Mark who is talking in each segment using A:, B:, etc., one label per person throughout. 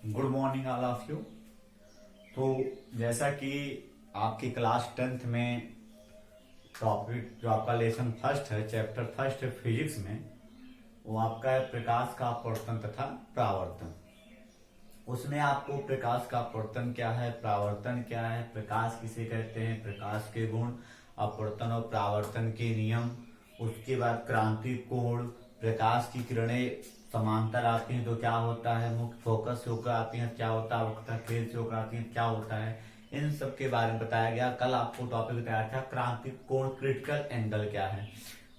A: Good morning all of you. तो जैसा कि आपकी क्लास 10th में टॉपिक जो आपका लेसन फर्स्ट है, चैप्टर फर्स्ट है फिजिक्स में, वो आपका है प्रकाश का अपवर्तन तथा परावर्तन। उसमें आपको प्रकाश का अपवर्तन क्या है, परावर्तन क्या है, प्रकाश किसे कहते हैं, प्रकाश के गुण, अपवर्तन और परावर्तन के नियम, उसके बाद क्रांति कोण, प्रकाश की किरणें समांतर आती हैं तो क्या होता है, मुख्य फोकस से होकर आती हैं क्या होता है, वक्रता खेल से होकर आती हैं क्या होता है, इन सब के बारे में बताया गया। कल आपको टॉपिक बताया था क्रांति कोण, क्रिटिकल एंगल क्या है।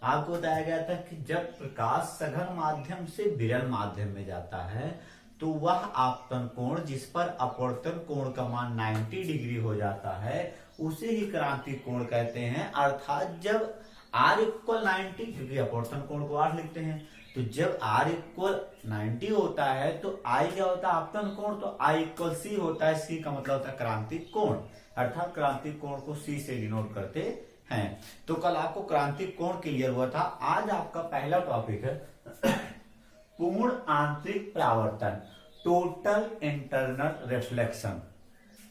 A: आपको बताया गया था कि जब प्रकाश सघन माध्यम से विरल माध्यम में जाता है तो वह आपतन कोण जिस पर अपवर्तन कोण का मान 90 डिग्री हो जाता है उसे ही क्रांति कोण कहते हैं। अर्थात जब R इक्वल 90, क्योंकि अपवर्तन कोण को R लिखते हैं, तो जब R इक्वल 90 होता है तो I क्या होता है, आपतन कोण, तो I इक्वल C होता है। C का मतलब होता है क्रांति कोण, अर्थात क्रांति कोण को C से डिनोट करते हैं। तो कल आपको क्रांति कोण क्लियर हुआ था। आज आपका पहला टॉपिक है पूर्ण आंतरिक परावर्तन, टोटल इंटरनल रिफ्लेक्शन।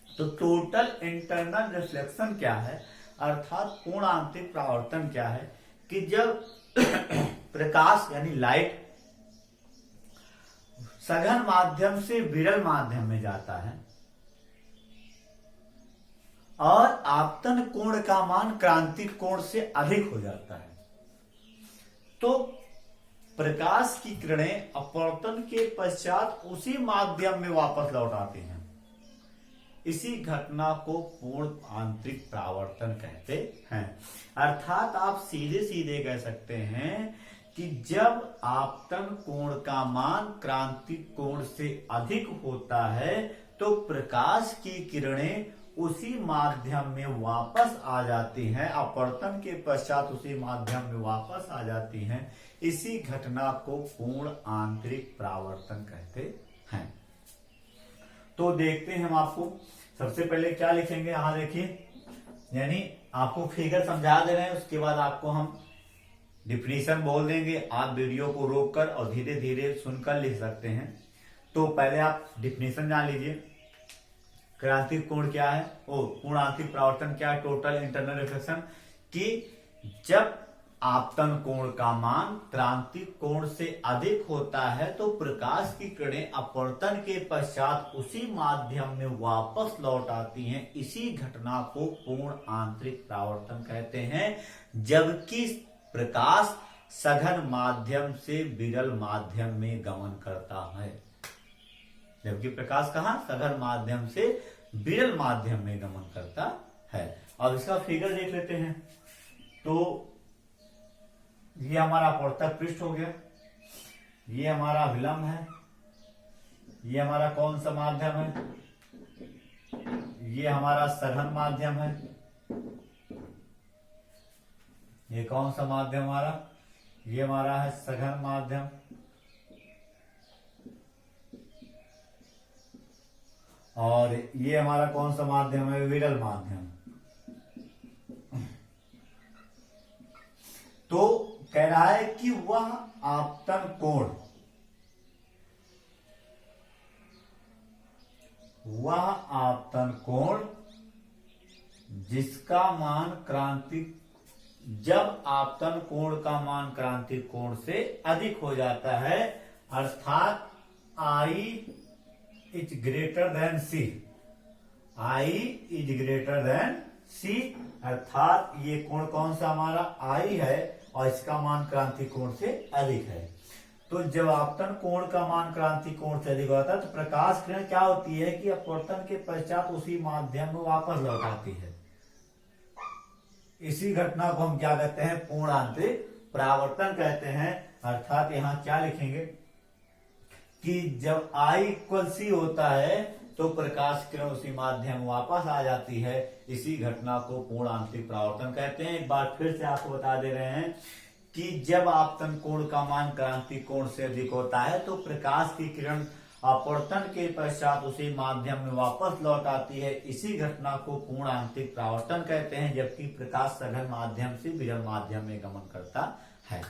A: तो टोटल इंटरनल रिफ्लेक्शन क्या है, अर्थात पूर्ण आंतरिक परावर्तन क्या है कि जब प्रकाश यानी लाइट सघन माध्यम से विरल माध्यम में जाता है और आपतन कोण का मान क्रांतिक कोण से अधिक हो जाता है तो प्रकाश की किरणें अपवर्तन के पश्चात उसी माध्यम में वापस लौट आती हैं। इसी घटना को पूर्ण आंतरिक परावर्तन कहते हैं। अर्थात आप सीधे सीधे कह सकते हैं कि जब आपतन कोण का मान क्रांतिक कोण से अधिक होता है तो प्रकाश की किरणें उसी माध्यम में वापस आ जाती हैं, अपवर्तन के पश्चात उसी माध्यम में वापस आ जाती हैं। इसी घटना को पूर्ण आंतरिक परावर्तन कहते हैं। तो देखते हैं हम आपको सबसे पहले क्या लिखेंगे, यहां देखिए, यानी आपको फिगर समझा दे रहे हैं, उसके बाद आपको हम डिफिनीशन बोल देंगे। आप वीडियो को रोककर और धीरे धीरे सुनकर लिख सकते हैं। तो पहले आप डिफिनीशन जान लीजिए। क्रांतिक कोण क्या है, पूर्ण आंतरिक परावर्तन क्या है, टोटल इंटरनल रिफ्लेक्शन, कि जब आपतन कोण का मान क्रांतिक कोण से अधिक होता है तो प्रकाश की किरणें अपवर्तन के पश्चात उसी माध्यम में वापस लौट आती हैं। इसी घटना को पूर्ण आंतरिक परावर्तन कहते हैं। जबकि प्रकाश सघन माध्यम से विरल माध्यम में गमन करता है, जबकि प्रकाश कहां, सघन माध्यम से विरल माध्यम में गमन करता है। अब इसका फिगर देख लेते हैं। तो ये हमारा अपवर्तक पृष्ठ हो गया, ये हमारा विलंब है, ये हमारा कौन सा माध्यम है, ये हमारा सघन माध्यम है, ये कौन सा माध्यम हमारा, ये हमारा है सघन माध्यम, और ये हमारा कौन सा माध्यम है, विरल माध्यम। तो कह रहा है कि वह आपतन कोण, वह आपतन कोण जिसका मान क्रांतिक, जब आपतन कोण का मान क्रांतिक कोण से अधिक हो जाता है, अर्थात I is greater than C, I is greater than C, अर्थात ये कोण कौन सा हमारा I है और इसका मान क्रांतिक कोण से अधिक है। तो जब आपतन कोण का मान क्रांतिक कोण से अधिक होता है तो प्रकाश किरण क्या होती है कि अपवर्तन के पश्चात उसी माध्यम में वापस लौट आती है। इसी घटना को हम क्या कहते हैं, पूर्ण आंतरिक परावर्तन कहते हैं। अर्थात यहां क्या लिखेंगे कि जब I इक्वल C होता है तो प्रकाश किरण उसी माध्यम में वापस आ जाती है। इसी घटना को पूर्ण आंतरिक परावर्तन कहते हैं। एक बार फिर से आपको बता दे रहे हैं कि जब आपतन कोण का मान क्रांतिक कोण से अधिक होता है तो प्रकाश की किरण अपवर्तन के पश्चात उसी माध्यम में वापस लौट आती है। इसी घटना को पूर्ण आंतरिक परावर्तन कहते हैं। जबकि प्रकाश सघन माध्यम से विरल माध्यम में गमन करता है।